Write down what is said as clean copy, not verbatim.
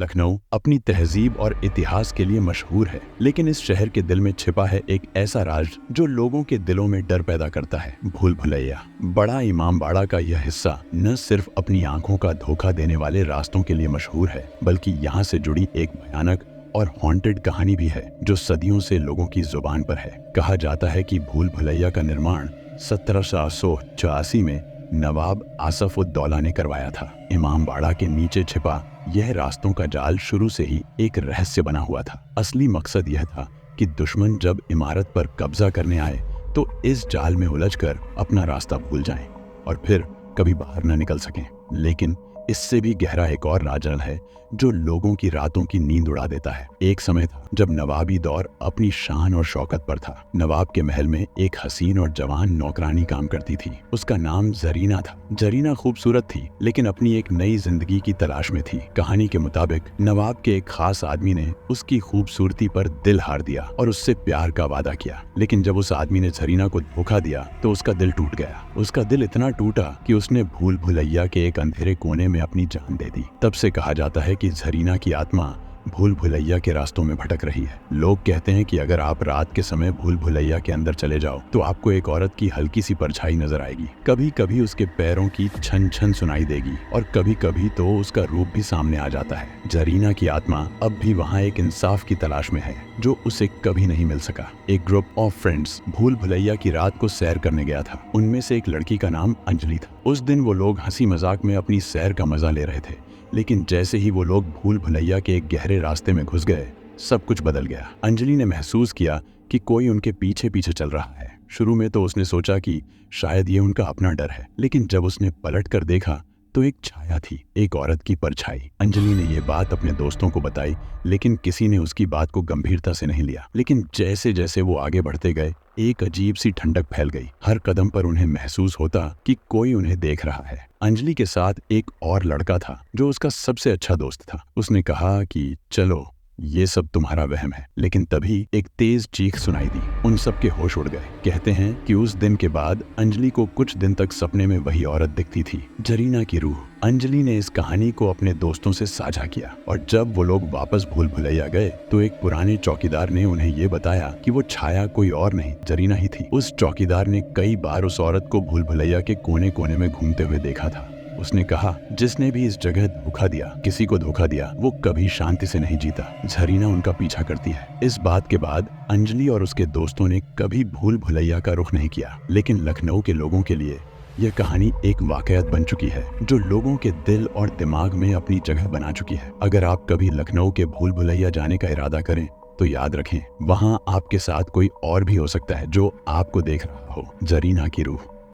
लखनऊ अपनी तहजीब और इतिहास के लिए मशहूर है, लेकिन इस शहर के दिल में छिपा है एक ऐसा राज जो लोगों के दिलों में डर पैदा करता है। भूल भुलैया। बड़ा इमामबाड़ा का यह हिस्सा न सिर्फ अपनी आंखों का धोखा देने वाले रास्तों के लिए मशहूर है, बल्कि यहाँ से जुड़ी एक भयानक और हॉन्टेड कहानी भी है जो सदियों से लोगों की जुबान पर है। कहा जाता है कि भूल भुलैया का निर्माण 1784 में नवाब आसफ-उद-दौला ने करवाया था। इमामबाड़ा के नीचे छिपा यह रास्तों का जाल शुरू से ही एक रहस्य बना हुआ था। असली मकसद यह था कि दुश्मन जब इमारत पर कब्जा करने आए तो इस जाल में उलझकर अपना रास्ता भूल जाएं और फिर कभी बाहर न निकल सकें। लेकिन इससे भी गहरा एक और राजल है जो लोगों की रातों की नींद उड़ा देता है। एक समय था जब नवाबी दौर अपनी शान और शौकत पर था। नवाब के महल में एक हसीन और जवान नौकरानी काम करती थी। उसका नाम जरीना था। जरीना खूबसूरत थी, लेकिन अपनी एक नई जिंदगी की तलाश में थी। कहानी के मुताबिक नवाब के एक खास आदमी ने उसकी खूबसूरती पर दिल हार दिया और उससे प्यार का वादा किया। लेकिन जब उस आदमी ने जरीना को धोखा दिया तो उसका दिल टूट गया। उसका दिल इतना टूटा कि उसने भूल भुलैया के एक अंधेरे कोने में अपनी जान दे दी। तब से कहा जाता है कि जरीना की आत्मा भूल भुलैया के रास्तों में भटक रही है। लोग कहते हैं कि अगर आप रात के समय भूल भुलैया के अंदर चले जाओ तो आपको एक औरत की हल्की सी परछाई नजर आएगी। कभी कभी उसके पैरों की छन छन सुनाई देगी और कभी कभी तो उसका रूप भी सामने आ जाता है। जरीना की आत्मा अब भी वहाँ एक इंसाफ की तलाश में है जो उसे कभी नहीं मिल सका। एक ग्रुप ऑफ फ्रेंड्स भूल भुलैया की रात को सैर करने गया था। उनमें से एक लड़की का नाम अंजलि था। उस दिन वो लोग हंसी मजाक में अपनी सैर का मजा ले रहे थे, लेकिन जैसे ही वो लोग भूल भुलैया के एक गहरे रास्ते में घुस गए, सब कुछ बदल गया। अंजलि ने महसूस किया कि कोई उनके पीछे पीछे चल रहा है। शुरू में तो उसने सोचा कि शायद ये उनका अपना डर है, लेकिन जब उसने पलट कर देखा तो एक छाया थी, एक औरत की परछाई। अंजलि ने ये बात अपने दोस्तों को बताई, लेकिन किसी ने उसकी बात को गंभीरता से नहीं लिया। लेकिन जैसे जैसे वो आगे बढ़ते गए, एक अजीब सी ठंडक फैल गई। हर कदम पर उन्हें महसूस होता कि कोई उन्हें देख रहा है। अंजलि के साथ एक और लड़का था जो उसका सबसे अच्छा दोस्त था। उसने कहा कि चलो, ये सब तुम्हारा वहम है। लेकिन तभी एक तेज चीख सुनाई दी। उन सब के होश उड़ गए। कहते हैं कि उस दिन के बाद अंजलि को कुछ दिन तक सपने में वही औरत दिखती थी, जरीना की रूह। अंजलि ने इस कहानी को अपने दोस्तों से साझा किया और जब वो लोग वापस भूल भुलैया गए तो एक पुराने चौकीदार ने उन्हें ये बताया कि वो छाया कोई और नहीं, जरीना ही थी। उस चौकीदार ने कई बार उस औरत को भूल भुलैया के कोने कोने में घूमते हुए देखा था। उसने कहा, जिसने भी इस जगह धोखा दिया, किसी को धोखा दिया, वो कभी शांति से नहीं जीता। जरीना उनका पीछा करती है। इस बात के बाद अंजलि और उसके दोस्तों ने कभी भूल भुलैया का रुख नहीं किया। लेकिन लखनऊ के लोगों के लिए यह कहानी एक वाकयात बन चुकी है जो लोगों के दिल और दिमाग में अपनी जगह बना चुकी है। अगर आप कभी लखनऊ के भूल भुलैया जाने का इरादा करें तो याद रखें, वहाँ आपके साथ कोई और भी हो सकता है जो आपको देख रहा हो। जरीना की रूह।